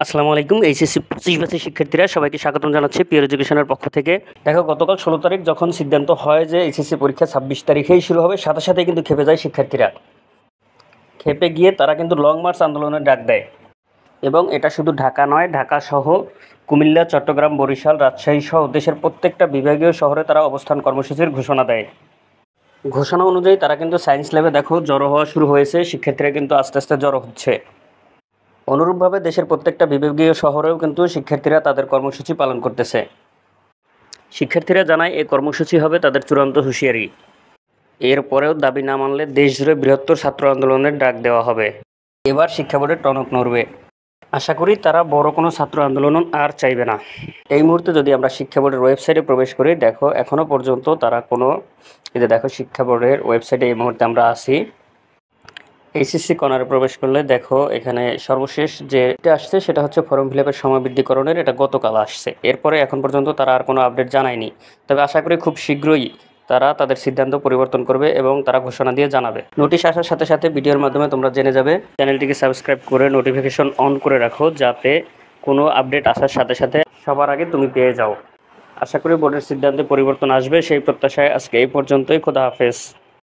আসসালামু আলাইকুম। এইচএসসি 25 ব্যাচের শিক্ষার্থীরা সবাইকে স্বাগতম জানাচ্ছি পিওর এডুকেশনের পক্ষ থেকে। দেখো, গতকাল 16 তারিখ যখন সিদ্ধান্ত হয় যে এইচএসসি পরীক্ষা 26 তারিখেই শুরু হবে, সাথে সাথেই কিন্তু খেপে যায় শিক্ষার্থীরা। খেপে গিয়ে তারা কিন্তু লং মার্চ আন্দোলনের ডাক দেয়, এবং এটা শুধু ঢাকা নয়, ঢাকা সহ কুমিল্লা, চট্টগ্রাম, বরিশাল, রাজশাহী সহ দেশের প্রত্যেকটা বিভাগীয় শহরে তারা অবস্থান কর্মসূচির ঘোষণা দেয়। ঘোষণা অনুযায়ী তারা কিন্তু সায়েন্স ল্যাবে দেখো জড়ো হওয়া শুরু হয়েছে, শিক্ষার্থীরা কিন্তু আস্তে আস্তে জড়ো হচ্ছে। অনুরূপভাবে দেশের প্রত্যেকটা বিভাগীয় শহরেও কিন্তু শিক্ষার্থীরা তাদের কর্মসূচি পালন করতেছে। শিক্ষার্থীরা জানায় এই কর্মসূচি হবে তাদের চূড়ান্ত হুঁশিয়ারি। এরপরেও দাবি না মানলে দেশজুড়ে বৃহত্তর ছাত্র আন্দোলনের ডাক দেওয়া হবে। এবার শিক্ষা বোর্ডের টনক নড়বে। আশা করি তারা বড় কোনো ছাত্র আন্দোলন আর চাইবে না। এই মুহূর্তে যদি আমরা শিক্ষা বোর্ডের ওয়েবসাইটে প্রবেশ করি, দেখো এখনও পর্যন্ত তারা কোনো দেখো শিক্ষা বোর্ডের ওয়েবসাইটে এই মুহূর্তে আমরা আসি। এইচএসসি কর্নারে প্রবেশ করলে দেখো এখানে সর্বশেষ যেটা আসছে সেটা হচ্ছে ফর্ম ফিল আপের সময় বৃদ্ধিকরণের, এটা গতকাল আসছে। এরপরে এখন পর্যন্ত তারা আর কোনো আপডেট জানায়নি, তবে আশা করি খুব শীঘ্রই তারা তাদের সিদ্ধান্ত পরিবর্তন করবে এবং তারা ঘোষণা দিয়ে জানাবে। নোটিশ আসার সাথে সাথে ভিডিওর মাধ্যমে তোমরা জেনে যাবে। চ্যানেলটিকে সাবস্ক্রাইব করে নোটিফিকেশন অন করে রাখো, যাতে কোনো আপডেট আসার সাথে সাথে সবার আগে তুমি পেয়ে যাও। আশা করি বোর্ডের সিদ্ধান্তে পরিবর্তন আসবে, সেই প্রত্যাশায় আজকে এই পর্যন্তই। খোদা হাফেজ।